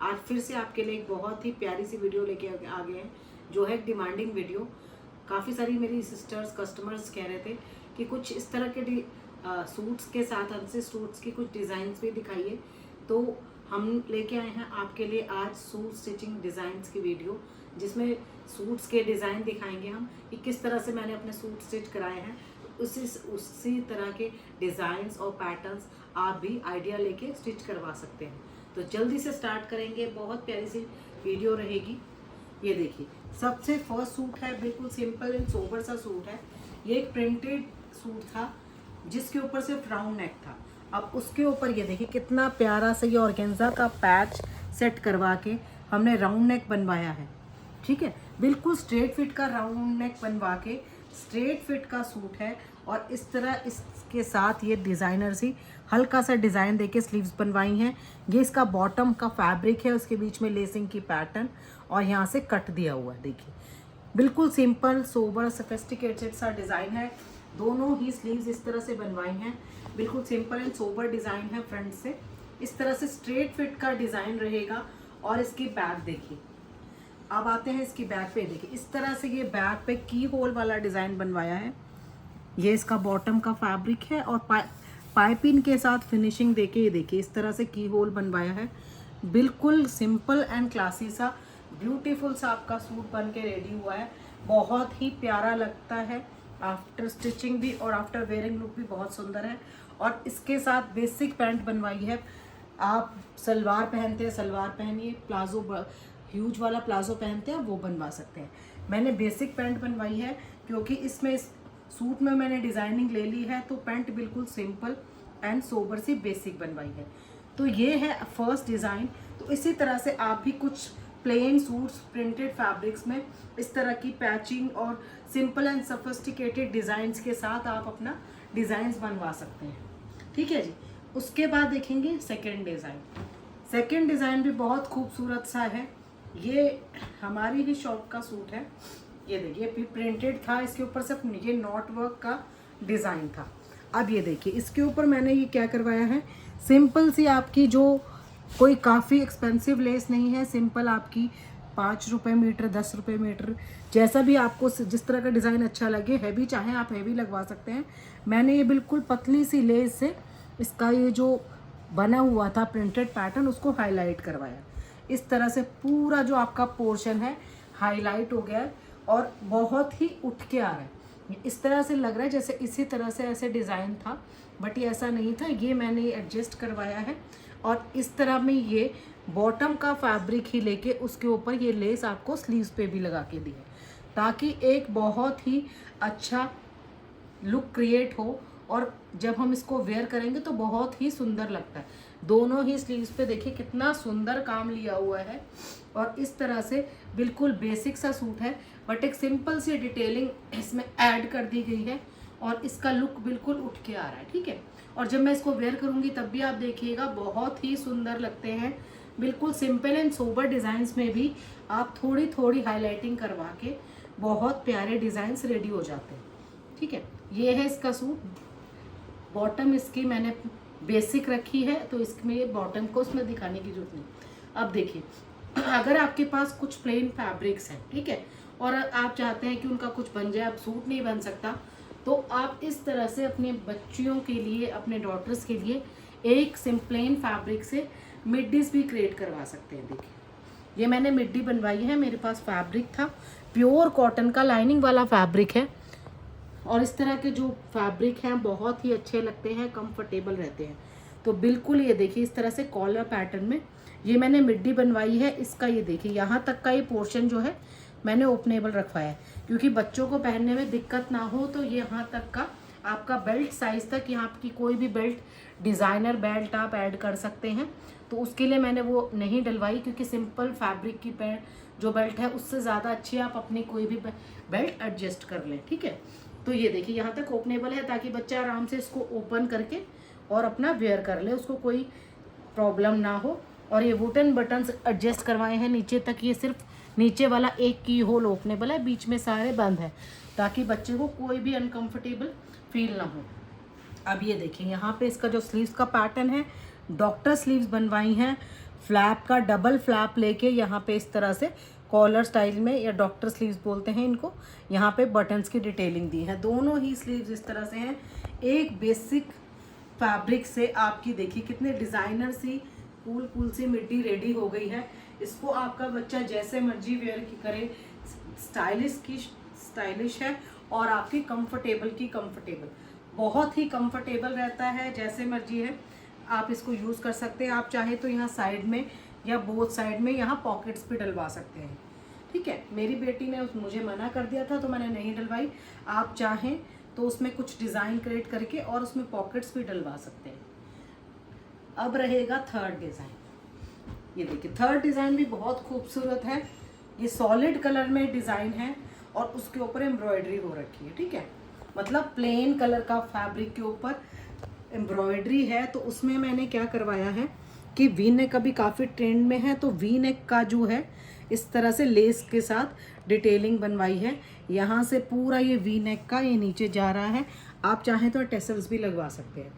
आज फिर से आपके लिए एक बहुत ही प्यारी सी वीडियो लेके आ गए हैं, जो है एक डिमांडिंग वीडियो। काफ़ी सारी मेरी सिस्टर्स कस्टमर्स कह रहे थे कि कुछ इस तरह के सूट्स के साथ हमसे सूट्स की कुछ डिज़ाइंस भी दिखाइए। तो हम लेके आए हैं आपके लिए आज सूट स्टिचिंग डिज़ाइंस की वीडियो, जिसमें सूट्स के डिज़ाइन दिखाएंगे हम कि किस तरह से मैंने अपने सूट स्टिच कराए हैं। उसी तरह के डिज़ाइंस और पैटर्न्स आप भी आइडिया लेके स्टिच करवा सकते हैं। तो जल्दी से स्टार्ट करेंगे, बहुत प्यारी सी वीडियो रहेगी। ये देखिए, सबसे फर्स्ट सूट है, बिल्कुल सिंपल एंड सोबर सा सूट है। ये एक प्रिंटेड सूट था जिसके ऊपर सिर्फ राउंड नेक था। अब उसके ऊपर ये देखिए कितना प्यारा सा ये ऑर्गेन्जा का पैच सेट करवा के हमने राउंड नेक बनवाया है। ठीक है, बिल्कुल स्ट्रेट फिट का राउंड नेक बनवा के स्ट्रेट फिट का सूट है। और इस तरह इसके साथ ये डिज़ाइनर सी हल्का सा डिज़ाइन देके स्लीव्स बनवाई हैं। ये इसका बॉटम का फैब्रिक है, उसके बीच में लेसिंग की पैटर्न और यहाँ से कट दिया हुआ है। देखिए, बिल्कुल सिंपल सोबर सोफिस्टिकेटेड सा डिज़ाइन है। दोनों ही स्लीव्स इस तरह से बनवाई हैं। बिल्कुल सिंपल एंड सोबर डिज़ाइन है। फ्रंट से इस तरह से स्ट्रेट फिट का डिज़ाइन रहेगा। और इसकी बैक देखिए, अब आते हैं इसकी बैक पे। देखिए, इस तरह से ये बैक पे की होल वाला डिज़ाइन बनवाया है। ये इसका बॉटम का फैब्रिक है और पाइपिंग के साथ फिनिशिंग देके ये देखिए इस तरह से की होल बनवाया है। बिल्कुल सिंपल एंड क्लासी सा ब्यूटीफुल सा आपका सूट बन के रेडी हुआ है। बहुत ही प्यारा लगता है आफ्टर स्टिचिंग भी, और आफ्टर वेयरिंग लुक भी बहुत सुंदर है। और इसके साथ बेसिक पैंट बनवाई है। आप सलवार पहनते हैं, सलवार पहनिए, प्लाजो ह्यूज वाला प्लाजो पहनते हैं, वो बनवा सकते हैं। मैंने बेसिक पैंट बनवाई है क्योंकि इसमें इस सूट में मैंने डिज़ाइनिंग ले ली है, तो पैंट बिल्कुल सिंपल एंड सोबर सी बेसिक बनवाई है। तो ये है फर्स्ट डिज़ाइन। तो इसी तरह से आप भी कुछ प्लेन सूट्स प्रिंटेड फैब्रिक्स में इस तरह की पैचिंग और सिंपल एंड सोफिस्टिकेटेड डिज़ाइंस के साथ आप अपना डिज़ाइंस बनवा सकते हैं। ठीक है जी। उसके बाद देखेंगे सेकेंड डिज़ाइन। सेकेंड डिज़ाइन भी बहुत खूबसूरत सा है। ये हमारी ही शॉप का सूट है। ये देखिए, प्रिंटेड था, इसके ऊपर सिर्फ ये नॉट वर्क का डिज़ाइन था। अब ये देखिए, इसके ऊपर मैंने ये क्या करवाया है, सिंपल सी आपकी जो कोई काफ़ी एक्सपेंसिव लेस नहीं है, सिंपल आपकी 5 रुपये मीटर, 10 रुपये मीटर, जैसा भी आपको जिस तरह का डिज़ाइन अच्छा लगे। हैवी चाहें आप हैवी लगवा सकते हैं। मैंने ये बिल्कुल पतली सी लेस से इसका ये जो बना हुआ था प्रिंटेड पैटर्न, उसको हाईलाइट करवाया। इस तरह से पूरा जो आपका पोर्शन है हाईलाइट हो गया है और बहुत ही उठ के आ रहा है। इस तरह से लग रहा है जैसे इसी तरह से ऐसे डिज़ाइन था, बट ये ऐसा नहीं था। ये मैंने एडजस्ट करवाया है। और इस तरह में ये बॉटम का फैब्रिक ही लेके उसके ऊपर ये लेस आपको स्लीव्स पे भी लगा के दी है, ताकि एक बहुत ही अच्छा लुक क्रिएट हो। और जब हम इसको वेयर करेंगे तो बहुत ही सुंदर लगता है। दोनों ही स्लीव्स पे देखिए कितना सुंदर काम लिया हुआ है। और इस तरह से बिल्कुल बेसिक सा सूट है, बट एक सिंपल सी डिटेलिंग इसमें ऐड कर दी गई है और इसका लुक बिल्कुल उठ के आ रहा है। ठीक है, और जब मैं इसको वेयर करूँगी तब भी आप देखिएगा बहुत ही सुंदर लगते हैं। बिल्कुल सिंपल एंड सोबर डिज़ाइंस में भी आप थोड़ी थोड़ी हाईलाइटिंग करवा के बहुत प्यारे डिज़ाइंस रेडी हो जाते हैं। ठीक है, ये है इसका सूट। बॉटम इसकी मैंने बेसिक रखी है, तो इसमें बॉटम को उसमें दिखाने की जरूरत नहीं। अब देखिए, अगर आपके पास कुछ प्लेन फैब्रिक्स हैं, ठीक है, और आप चाहते हैं कि उनका कुछ बन जाए, अब सूट नहीं बन सकता, तो आप इस तरह से अपने बच्चियों के लिए, अपने डॉटर्स के लिए एक प्लेन फैब्रिक से मिडीज भी क्रिएट करवा सकते हैं। देखिए, ये मैंने मिड्डी बनवाई है। मेरे पास फैब्रिक था, प्योर कॉटन का लाइनिंग वाला फैब्रिक है। और इस तरह के जो फैब्रिक हैं बहुत ही अच्छे लगते हैं, कंफर्टेबल रहते हैं। तो बिल्कुल ये देखिए, इस तरह से कॉलर पैटर्न में ये मैंने मिड्डी बनवाई है। इसका ये देखिए, यहाँ तक का ये पोर्शन जो है मैंने ओपनेबल रखवाया है, क्योंकि बच्चों को पहनने में दिक्कत ना हो। तो ये यहाँ तक का आपका बेल्ट साइज़ तक, यहाँ की कोई भी बेल्ट डिज़ाइनर बेल्ट आप ऐड कर सकते हैं। तो उसके लिए मैंने वो नहीं डलवाई, क्योंकि सिंपल फैब्रिक की जो बेल्ट है उससे ज़्यादा अच्छी आप अपनी कोई भी बेल्ट एडजस्ट कर लें। ठीक है, तो ये देखिए यहाँ तक ओपनेबल है, ताकि बच्चा आराम से इसको ओपन करके और अपना वेयर कर ले, उसको कोई प्रॉब्लम ना हो। और ये वुडन बटन्स एडजस्ट करवाए हैं नीचे तक। ये सिर्फ नीचे वाला एक की होल ओपनेबल है, बीच में सारे बंद है, ताकि बच्चे को कोई भी अनकंफर्टेबल फील ना हो। अब ये देखिए, यहाँ पे इसका जो स्लीव्स का पैटर्न है, डॉक्टर स्लीव्स बनवाई हैं। फ्लैप का डबल फ्लैप लेके यहाँ पे इस तरह से कॉलर स्टाइल में, या डॉक्टर स्लीव्स बोलते हैं इनको, यहाँ पे बटन्स की डिटेलिंग दी है। दोनों ही स्लीव्स इस तरह से हैं, एक बेसिक फैब्रिक से। आपकी देखिए कितने डिज़ाइनर सी कूल सी मिड्डी रेडी हो गई है। इसको आपका बच्चा जैसे मर्जी वेयर की करे, स्टाइलिश है और आपकी कंफर्टेबल की कंफर्टेबल, बहुत ही कंफर्टेबल रहता है। जैसे मर्जी है आप इसको यूज़ कर सकते हैं। आप चाहे तो यहाँ साइड में या बोथ साइड में यहाँ पॉकेट्स भी डलवा सकते हैं, ठीक है। मेरी बेटी ने मुझे मना कर दिया था तो मैंने नहीं डलवाई। आप चाहें तो उसमें कुछ डिज़ाइन क्रिएट करके और उसमें पॉकेट्स भी डलवा सकते हैं। अब रहेगा थर्ड डिज़ाइन। ये देखिए थर्ड डिज़ाइन भी बहुत खूबसूरत है। ये सॉलिड कलर में डिज़ाइन है और उसके ऊपर एम्ब्रॉयडरी हो रखी है, ठीक है। मतलब प्लेन कलर का फैब्रिक के ऊपर एम्ब्रॉयडरी है। तो उसमें मैंने क्या करवाया है कि वी नेक अभी काफ़ी ट्रेंड में है, तो वी नेक का जो है इस तरह से लेस के साथ डिटेलिंग बनवाई है। यहाँ से पूरा ये वी नेक का ये नीचे जा रहा है। आप चाहें तो टेसल्स भी लगवा सकते हैं,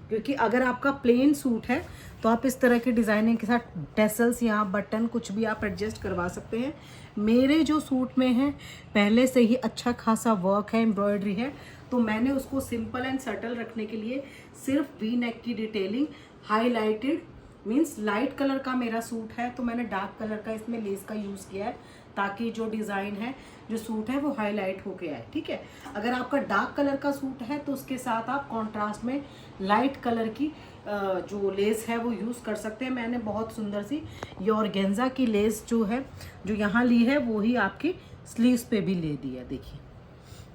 क्योंकि अगर आपका प्लेन सूट है तो आप इस तरह के डिज़ाइनिंग के साथ टेसल्स, यहाँ बटन कुछ भी आप एडजस्ट करवा सकते हैं। मेरे जो सूट में है पहले से ही अच्छा खासा वर्क है, एम्ब्रॉयडरी है, तो मैंने उसको सिंपल एंड सटल रखने के लिए सिर्फ वी नेक की detailing highlighted, means light colour का मेरा सूट है तो मैंने डार्क कलर का इसमें लेस का यूज़ किया है, ताकि जो डिज़ाइन है जो सूट है वो हाईलाइट होके आए, ठीक है। अगर आपका डार्क कलर का सूट है तो उसके साथ आप कॉन्ट्रास्ट में लाइट कलर की जो लेस है वो यूज़ कर सकते हैं। मैंने बहुत सुंदर सी ये ऑर्गेन्जा की लेस जो है जो यहाँ ली है वो ही आपकी स्लीव्स पे भी ले दी है। देखिए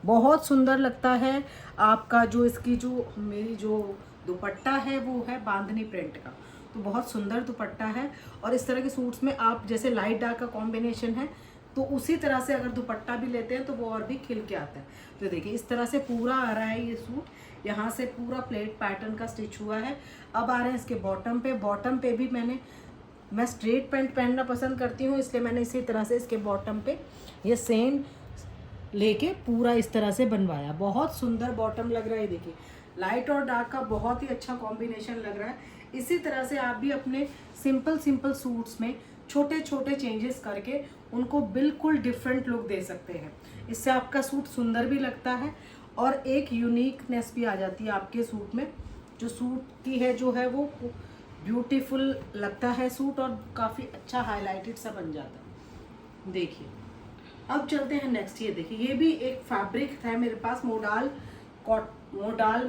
बहुत सुंदर लगता है। आपका जो इसकी जो मेरी जो दुपट्टा है वो है बांधनी प्रिंट का, तो बहुत सुंदर दुपट्टा है। और इस तरह के सूट्स में आप जैसे लाइट डार्क का कॉम्बिनेशन है तो उसी तरह से अगर दुपट्टा भी लेते हैं तो वो और भी खिल के आता है। तो देखिए इस तरह से पूरा आ रहा है ये सूट, यहाँ से पूरा प्लेट पैटर्न का स्टिच हुआ है। अब आ रहे हैं इसके बॉटम पे। बॉटम पे भी मैं स्ट्रेट पैंट पहनना पसंद करती हूँ, इसलिए मैंने इसी तरह से इसके बॉटम पे ये सेम लेके पूरा इस तरह से बनवाया। बहुत सुंदर बॉटम लग रहा है। देखिए लाइट और डार्क का बहुत ही अच्छा कॉम्बिनेशन लग रहा है। इसी तरह से आप भी अपने सिंपल सूट्स में छोटे छोटे चेंजेस करके उनको बिल्कुल डिफरेंट लुक दे सकते हैं। इससे आपका सूट सुंदर भी लगता है और एक यूनिकनेस भी आ जाती है आपके सूट में। जो सूट की है जो है वो ब्यूटीफुल लगता है सूट और काफ़ी अच्छा हाईलाइटेड सा बन जाता है। देखिए अब चलते हैं नेक्स्ट। ये देखिए ये भी एक फैब्रिक था मेरे पास, मोडाल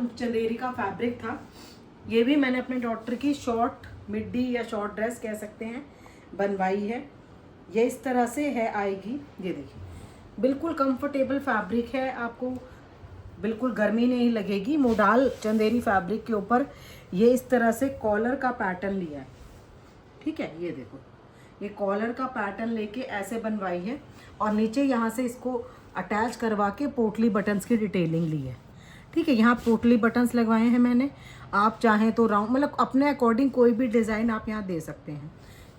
चंदेरी का फैब्रिक था। ये भी मैंने अपने डॉटर की शॉर्ट मिड्डी या शॉर्ट ड्रेस कह सकते हैं बनवाई है। ये इस तरह से है आएगी। ये देखिए बिल्कुल कंफर्टेबल फैब्रिक है, आपको बिल्कुल गर्मी नहीं लगेगी। मोडाल चंदेरी फैब्रिक के ऊपर ये इस तरह से कॉलर का पैटर्न लिया है, ठीक है। ये देखो ये कॉलर का पैटर्न लेके ऐसे बनवाई है और नीचे यहाँ से इसको अटैच करवा के पोटली बटन्स की डिटेलिंग ली है, ठीक है। यहाँ पोटली बटन्स लगवाए हैं मैंने। आप चाहें तो राउंड, मतलब अपने अकॉर्डिंग कोई भी डिज़ाइन आप यहाँ दे सकते हैं।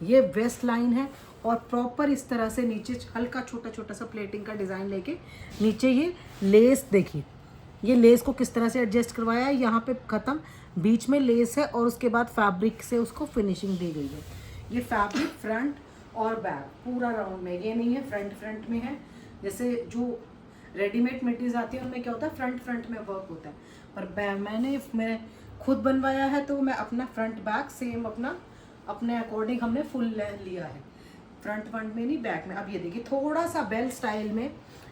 ये वेस्ट लाइन है और प्रॉपर इस तरह से नीचे हल्का छोटा छोटा सा प्लेटिंग का डिज़ाइन लेके नीचे ये लेस, देखिए ये लेस को किस तरह से एडजस्ट करवाया है। यहाँ पे ख़त्म, बीच में लेस है और उसके बाद फैब्रिक से उसको फिनिशिंग दी गई है। ये फैब्रिक फ्रंट और बैक पूरा राउंड में, ये नहीं है फ्रंट में है। जैसे जो रेडीमेड मिडीज आती है उनमें क्या होता है फ्रंट में वर्क होता है, पर मैंने खुद बनवाया है तो मैं अपना फ्रंट बैक सेम अपने अकॉर्डिंग हमने फुल लिया है, फ्रंट में नहीं बैक में। अब ये देखिए थोड़ा सा बेल स्टाइल में,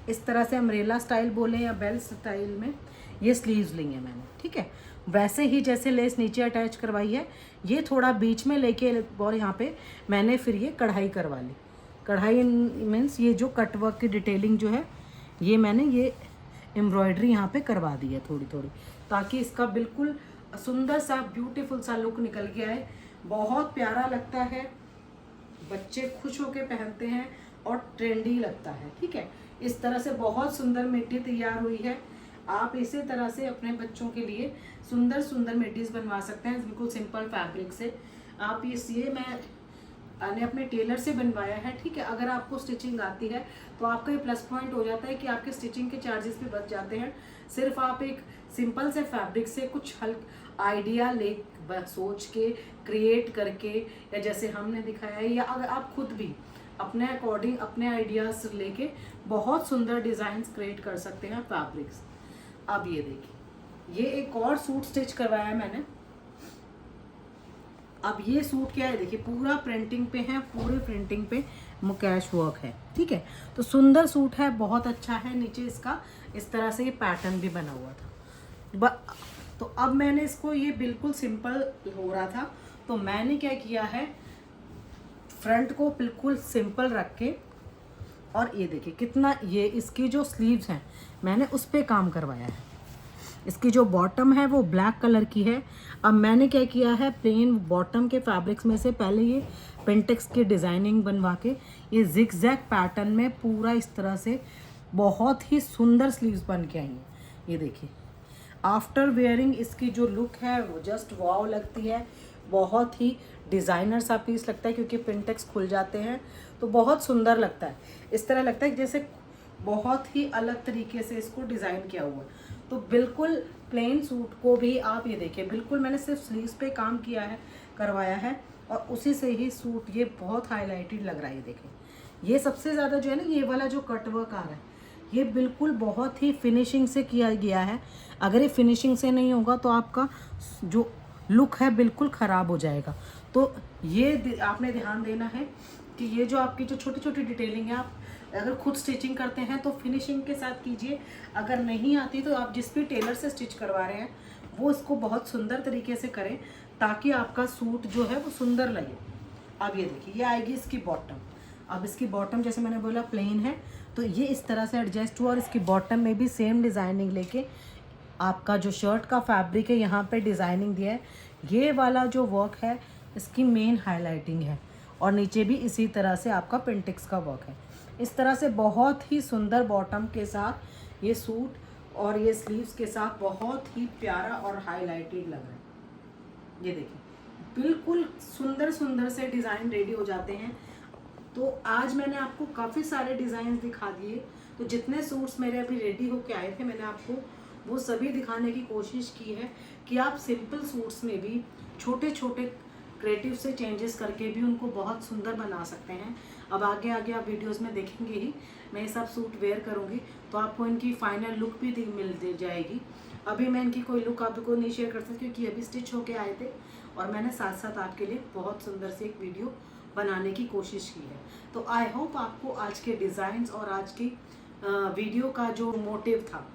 इस तरह से अम्ब्रेला स्टाइल बोले या बेल स्टाइल में ये स्लीव्स ली है मैंने, ठीक है। वैसे ही जैसे लेस नीचे अटैच करवाई है, ये थोड़ा बीच में लेके और यहाँ पे मैंने फिर ये कढ़ाई करवा ली। कढ़ाई मीन्स ये जो कटवर्क की डिटेलिंग जो है ये मैंने ये एम्ब्रॉयडरी यहाँ पे करवा दी है थोड़ी थोड़ी, ताकि इसका बिल्कुल सुंदर सा ब्यूटीफुल सा लुक निकल के आए। बहुत प्यारा लगता है, बच्चे खुश होके पहनते हैं और ट्रेंडी लगता है, ठीक है। इस तरह से बहुत सुंदर मिड्डी तैयार हुई है। आप इसी तरह से अपने बच्चों के लिए सुंदर सुंदर मिड्डीज बनवा सकते हैं बिल्कुल सिंपल फैब्रिक से। आप ये मैं मैंने अपने टेलर से बनवाया है, ठीक है। अगर आपको स्टिचिंग आती है तो आपका ये प्लस पॉइंट हो जाता है कि आपके स्टिचिंग के चार्जेस भी बच जाते हैं। सिर्फ आप एक सिंपल से फैब्रिक से कुछ हल्का आइडिया ले सोच के क्रिएट करके, या जैसे हमने दिखाया है, या अगर आप खुद भी अपने अकॉर्डिंग अपने आइडियाज लेके बहुत सुंदर डिज़ाइंस क्रिएट कर सकते हैं फैब्रिक्स। अब ये देखिए, ये एक और सूट स्टिच करवाया है मैंने। अब ये सूट क्या है, देखिए पूरा प्रिंटिंग पे है, पूरे प्रिंटिंग पे मुकेश वर्क है, ठीक है। तो सुंदर सूट है, बहुत अच्छा है। नीचे इसका इस तरह से ये पैटर्न भी बना हुआ था। तो अब मैंने इसको, ये बिल्कुल सिंपल हो रहा था, तो मैंने क्या किया है, फ्रंट को बिल्कुल सिंपल रख के, और ये देखिए कितना, ये इसकी जो स्लीव्स हैं मैंने उस पर काम करवाया है। इसकी जो बॉटम है वो ब्लैक कलर की है। अब मैंने क्या किया है, प्लेन बॉटम के फैब्रिक्स में से पहले ये पेंटेक्स की डिज़ाइनिंग बनवा के ये जिगजैग पैटर्न में पूरा इस तरह से बहुत ही सुंदर स्लीव्स बन के आई हैं। ये देखिए, आफ्टर वेयरिंग इसकी जो लुक है वो जस्ट वाव लगती है। बहुत ही डिज़ाइनर सा पीस लगता है, क्योंकि पेंटेक्स खुल जाते हैं तो बहुत सुंदर लगता है। इस तरह लगता है जैसे बहुत ही अलग तरीके से इसको डिज़ाइन किया हुआ। तो बिल्कुल प्लेन सूट को भी आप ये देखिए, बिल्कुल मैंने सिर्फ स्लीव्स पे काम किया है, करवाया है, और उसी से ही सूट ये बहुत हाईलाइटेड लग रहा है। ये देखिए, ये सबसे ज़्यादा जो है ना, ये वाला जो कट वर्क आ रहा है, ये बिल्कुल बहुत ही फिनिशिंग से किया गया है। अगर ये फिनिशिंग से नहीं होगा तो आपका जो लुक है बिल्कुल ख़राब हो जाएगा। तो ये आपने ध्यान देना है कि ये जो आपकी जो छोटी छोटी डिटेलिंग है, आप अगर खुद स्टिचिंग करते हैं तो फिनिशिंग के साथ कीजिए। अगर नहीं आती तो आप जिस भी टेलर से स्टिच करवा रहे हैं वो इसको बहुत सुंदर तरीके से करें, ताकि आपका सूट जो है वो सुंदर लगे। अब ये देखिए, ये आएगी इसकी बॉटम। अब इसकी बॉटम जैसे मैंने बोला प्लेन है, तो ये इस तरह से एडजस्ट हुआ, और इसकी बॉटम में भी सेम डिज़ाइनिंग लेके आपका जो शर्ट का फैब्रिक है यहाँ पे डिज़ाइनिंग दिया है। ये वाला जो वर्क है इसकी मेन हाईलाइटिंग है, और नीचे भी इसी तरह से आपका पेंटेक्स का वर्क है। इस तरह से बहुत ही सुंदर बॉटम के साथ ये सूट और ये स्लीव्स के साथ बहुत ही प्यारा और हाईलाइटेड लग रहा है। ये देखिए, बिल्कुल सुंदर सुंदर से डिज़ाइन रेडी हो जाते हैं। तो आज मैंने आपको काफ़ी सारे डिज़ाइन दिखा दिए। तो जितने सूट्स मेरे अभी रेडी होके आए थे, मैंने आपको वो सभी दिखाने की कोशिश की है कि आप सिंपल सूट्स में भी छोटे छोटे क्रिएटिव से चेंजेस करके भी उनको बहुत सुंदर बना सकते हैं। अब आगे आगे आप वीडियोस में देखेंगे ही, मैं ये सब सूट वेयर करूँगी तो आपको इनकी फाइनल लुक भी मिल जाएगी। अभी मैं इनकी कोई लुक आपको नहीं शेयर कर सकती, क्योंकि अभी स्टिच होके आए थे, और मैंने साथ साथ आपके लिए बहुत सुंदर से एक वीडियो बनाने की कोशिश की है। तो आई होप आपको आज के डिज़ाइंस और आज की वीडियो का जो मोटिव था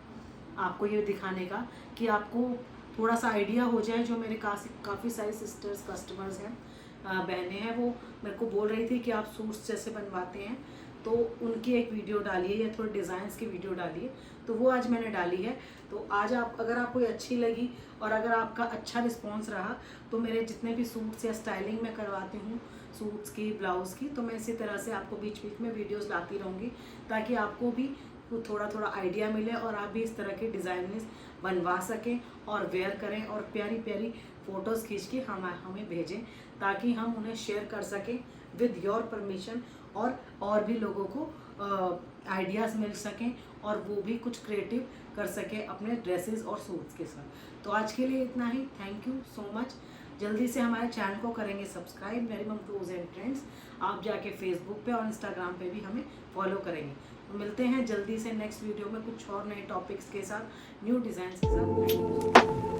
आपको ये दिखाने का, कि आपको थोड़ा सा आइडिया हो जाए। जो मेरे काफ़ी सारे सिस्टर्स कस्टमर्स हैं, बहनें हैं, वो मेरे को बोल रही थी कि आप सूट्स जैसे बनवाते हैं तो उनकी एक वीडियो डालिए या थोड़े डिज़ाइंस की वीडियो डालिए। तो वो आज मैंने डाली है। तो आज आप, अगर आपको ये अच्छी लगी और अगर आपका अच्छा रिस्पॉन्स रहा, तो मेरे जितने भी सूट्स या स्टाइलिंग मैं करवाती हूँ सूट्स की, ब्लाउज़ की, तो मैं इसी तरह से आपको बीच बीच में वीडियोज़ लाती रहूँगी, ताकि आपको भी थोड़ा थोड़ा आइडिया मिले और आप भी इस तरह के डिज़ाइनिंग बनवा सकें और वेयर करें, और प्यारी प्यारी फ़ोटोज़ खींच के हमें भेजें, ताकि हम उन्हें शेयर कर सकें विद योर परमिशन, और भी लोगों को आइडियाज़ मिल सकें और वो भी कुछ क्रिएटिव कर सकें अपने ड्रेसेस और सूट्स के साथ। तो आज के लिए इतना ही। Thank you so much. जल्दी से हमारे चैनल को करेंगे सब्सक्राइब, मेरी मम टूर्स एंड ट्रेंड्स। आप जाके फेसबुक पे और इंस्टाग्राम पे भी हमें फॉलो करेंगे। तो मिलते हैं जल्दी से नेक्स्ट वीडियो में कुछ और नए टॉपिक्स के साथ, न्यू डिज़ाइंस के साथ।